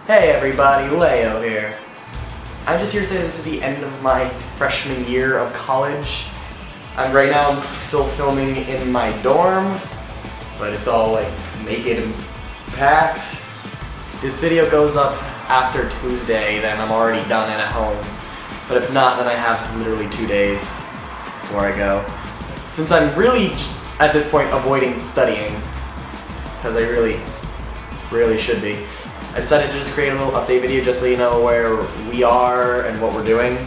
Hey everybody, Leo here. I'm just here to say this is the end of my freshman year of college. Right now I'm still filming in my dorm, but it's all like naked and packed. This video goes up after Tuesday, then I'm already done and at home. But if not, then I have literally 2 days before I go. Since I'm really just at this point avoiding studying, because I really should be, I decided to just create a little update video just so you know where we are and what we're doing.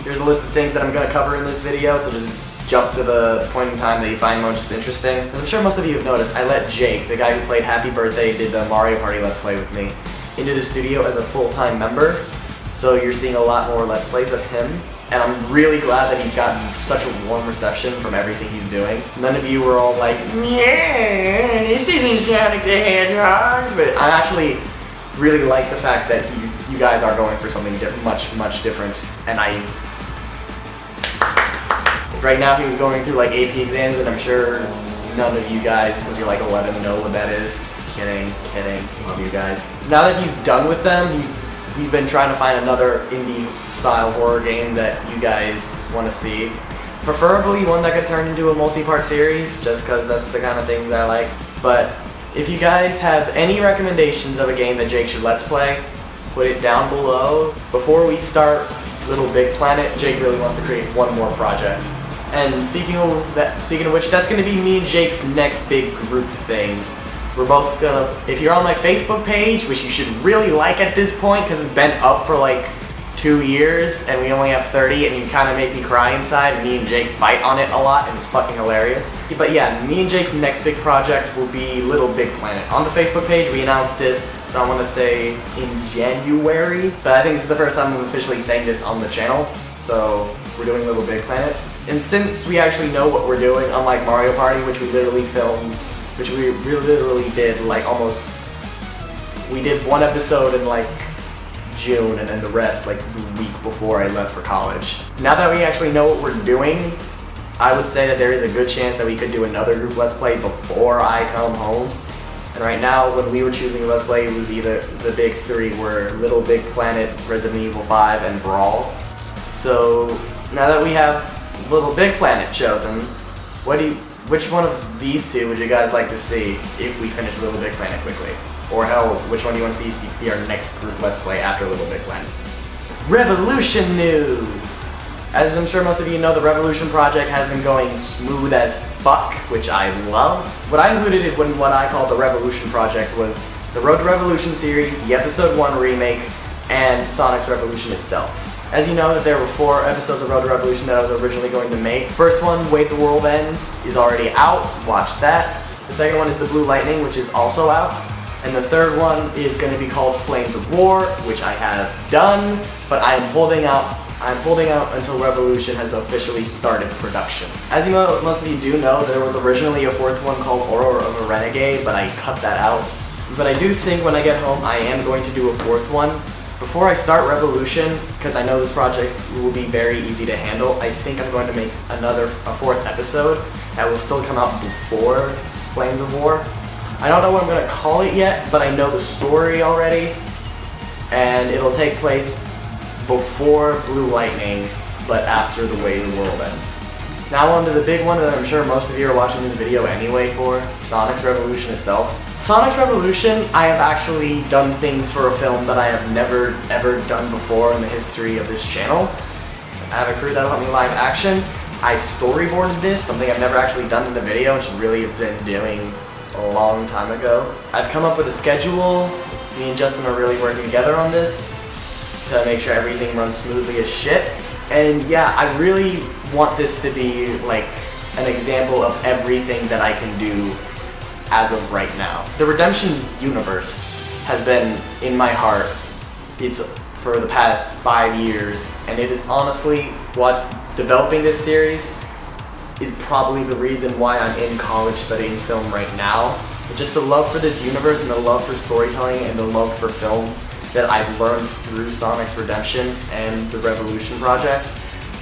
Here's a list of things that I'm going to cover in this video, so just jump to the point in time that you find most interesting. As I'm sure most of you have noticed, I let Jake, the guy who played Happy Birthday, did the Mario Party Let's Play with me, into the studio as a full-time member. So you're seeing a lot more Let's Plays of him. And I'm really glad that he's gotten such a warm reception from everything he's doing. None of you were all like, yeah, this isn't Sonic the Hedgehog. But I actually really like the fact that you guys are going for something much different. And right now he was going through like AP exams, and I'm sure none of you guys, because you're like 11, know what that is. Kidding, love you guys. Now that he's done with them, we've been trying to find another indie-style horror game that you guys want to see. Preferably one that could turn into a multi-part series, just because that's the kind of things I like. But if you guys have any recommendations of a game that Jake should Let's Play, put it down below. Before we start Little Big Planet, Jake really wants to create one more project. And speaking of which, that's going to be me and Jake's next big group thing. We're both gonna, if you're on my Facebook page, which you should really like at this point because it's been up for like 2 years and we only have 30, and you kind of make me cry inside. Me and Jake fight on it a lot and it's fucking hilarious. But yeah, me and Jake's next big project will be Little Big Planet. On the Facebook page, we announced this, I want to say, in January, but I think this is the first time I'm officially saying this on the channel. So we're doing Little Big Planet. And since we actually know what we're doing, unlike Mario Party, which we literally filmed, which we literally did like we did one episode in like June and then the rest like the week before I left for college. Now that we actually know what we're doing, I would say that there is a good chance that we could do another group Let's Play before I come home. And right now, when we were choosing a Let's Play, it was either the big three were Little Big Planet, Resident Evil 5, and Brawl. So now that we have Little Big Planet chosen, which one of these two would you guys like to see if we finish Little Big Planet quickly? Or hell, which one do you want to see be our next group Let's Play after Little Big Planet? Revolution news! As I'm sure most of you know, the Revolution project has been going smooth as fuck, which I love. What I included in what I call the Revolution project was the Road to Revolution series, the Episode 1 remake, and Sonic's Revolution itself. As you know, that there were 4 episodes of Road to Revolution that I was originally going to make. First one, Wait the World Ends, is already out. Watch that. The second one is The Blue Lightning, which is also out. And the third one is going to be called Flames of War, which I have done, but I am holding out. I'm holding out until Revolution has officially started production. As you know, most of you do know, there was originally a 4th one called Aurora of a Renegade, but I cut that out. But I do think when I get home, I am going to do a 4th one. Before I start Revolution, because I know this project will be very easy to handle, I think I'm going to make a 4th episode that will still come out before Flames of War. I don't know what I'm going to call it yet, but I know the story already, and it'll take place before Blue Lightning, but after The Way the World Ends. Now on to the big one that I'm sure most of you are watching this video anyway for, Sonic's Revolution itself. Sonic's Revolution, I have actually done things for a film that I have never ever done before in the history of this channel. I have a crew that'll help me live action. I've storyboarded this, something I've never actually done in a video and should really have been doing a long time ago. I've come up with a schedule. Me and Justin are really working together on this to make sure everything runs smoothly as shit. And yeah, I really want this to be like an example of everything that I can do as of right now. The Redemption universe has been in my heart for the past 5 years, and it is honestly what developing this series is probably the reason why I'm in college studying film right now. Just the love for this universe and the love for storytelling and the love for film that I've learned through Sonic's Redemption and the Revolution project,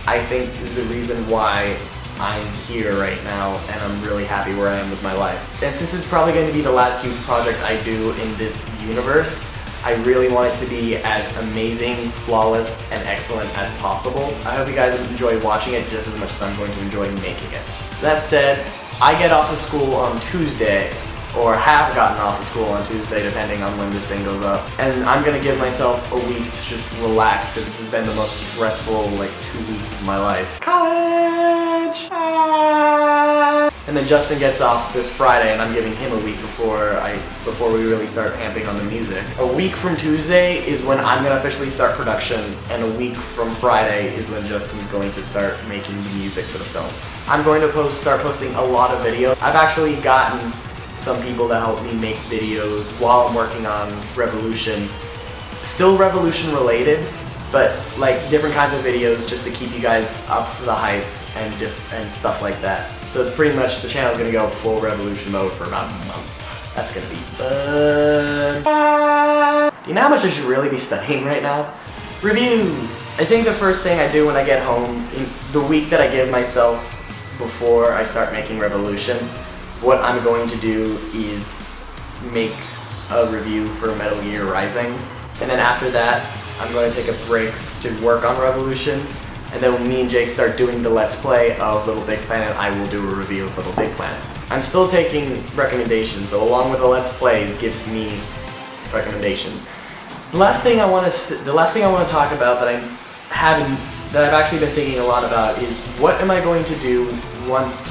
I think is the reason why I'm here right now, and I'm really happy where I am with my life. And since it's probably going to be the last huge project I do in this universe, I really want it to be as amazing, flawless, and excellent as possible. I hope you guys enjoy watching it just as much as I'm going to enjoy making it. That said, I get off of school on Tuesday, or have gotten off of school on Tuesday depending on when this thing goes up. And I'm gonna give myself a week to just relax because this has been the most stressful 2 weeks of my life. College! And then Justin gets off this Friday and I'm giving him a week before we really start amping on the music. A week from Tuesday is when I'm gonna officially start production, and a week from Friday is when Justin's going to start making the music for the film. I'm going to start posting a lot of videos. I've actually gotten some people to help me make videos while I'm working on Revolution. Still Revolution related, but different kinds of videos just to keep you guys up for the hype and stuff like that. So it's pretty much the channel's gonna go full Revolution mode for about a month. That's gonna be fun. Do you know how much I should really be studying right now? Reviews! I think the first thing I do when I get home, in the week that I give myself before I start making Revolution, what I'm going to do is make a review for Metal Gear Rising, and then after that I'm going to take a break to work on Revolution, and then when me and Jake start doing the Let's Play of Little Big Planet, I will do a review of Little Big Planet. I'm still taking recommendations, so along with the Let's Plays, give me recommendation. The last thing I want to talk about that I've actually been thinking a lot about is what am I going to do once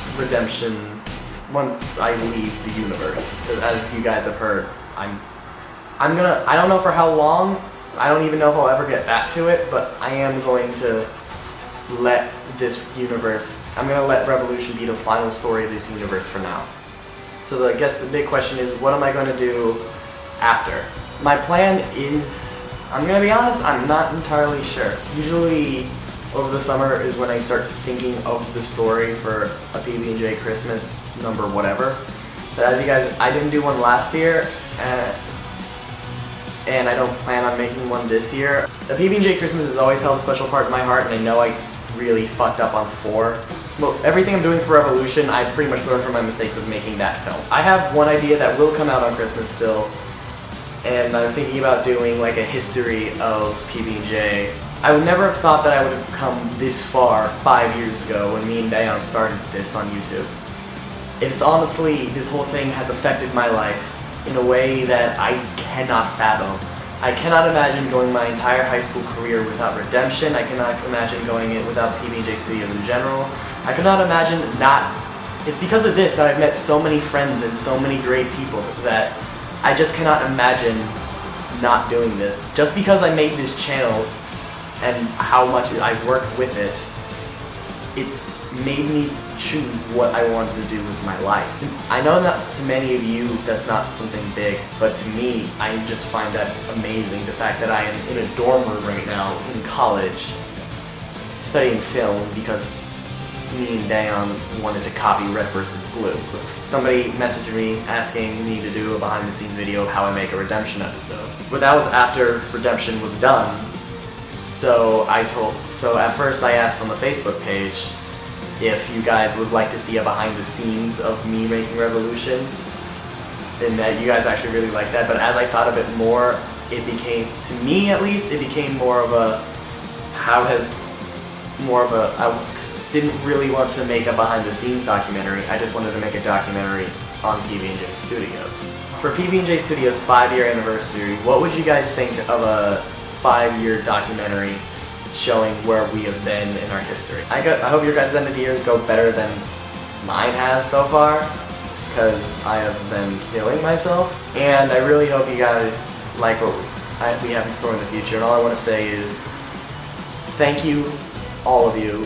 I leave the universe. Because as you guys have heard, I don't know for how long, I don't even know if I'll ever get back to it, but I am going to let I'm going to let Revolution be the final story of this universe for now. So I guess the big question is, what am I going to do after? My plan is, I'm going to be honest, I'm not entirely sure. Usually over the summer is when I start thinking of the story for a PB&J Christmas number whatever. But as you guys, I didn't do one last year, and I don't plan on making one this year. The PB&J Christmas has always held a special part in my heart, and I know I really fucked up on 4. Well, everything I'm doing for Revolution, I pretty much learned from my mistakes of making that film. I have one idea that will come out on Christmas still, and I'm thinking about doing a history of PB&J. I would never have thought that I would have come this far 5 years ago when me and Dayon started this on YouTube. It's honestly, this whole thing has affected my life in a way that I cannot fathom. I cannot imagine going my entire high school career without Redemption. I cannot imagine going it without PB&J Studios in general. I cannot imagine it's because of this that I've met so many friends and so many great people that I just cannot imagine not doing this. Just because I made this channel and how much I worked with it, it's made me choose what I wanted to do with my life. I know that to many of you that's not something big, but to me, I just find that amazing. The fact that I am in a dorm room right now in college studying film because me and Dayon wanted to copy Red vs. Blue. Somebody messaged me asking me to do a behind the scenes video of how I make a Redemption episode. But that was after Redemption was done. So at first I asked on the Facebook page if you guys would like to see a behind the scenes of me making Revolution, and that you guys actually really liked that. But as I thought of it more, it became, to me at least, it became more of a, I didn't really want to make a behind the scenes documentary, I just wanted to make a documentary on PB&J Studios. For PB&J Studios' 5-year anniversary, what would you guys think of a 5-year documentary showing where we have been in our history? I hope your guys' end of the years go better than mine has so far, because I have been killing myself. And I really hope you guys like what we have in store in the future. And all I want to say is thank you, all of you,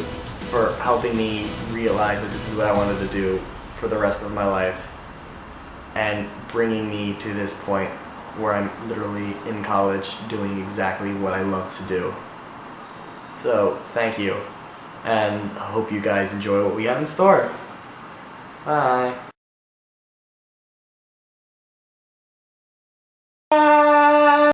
for helping me realize that this is what I wanted to do for the rest of my life, and bringing me to this point where I'm literally in college doing exactly what I love to do. So, thank you, and I hope you guys enjoy what we have in store. Bye.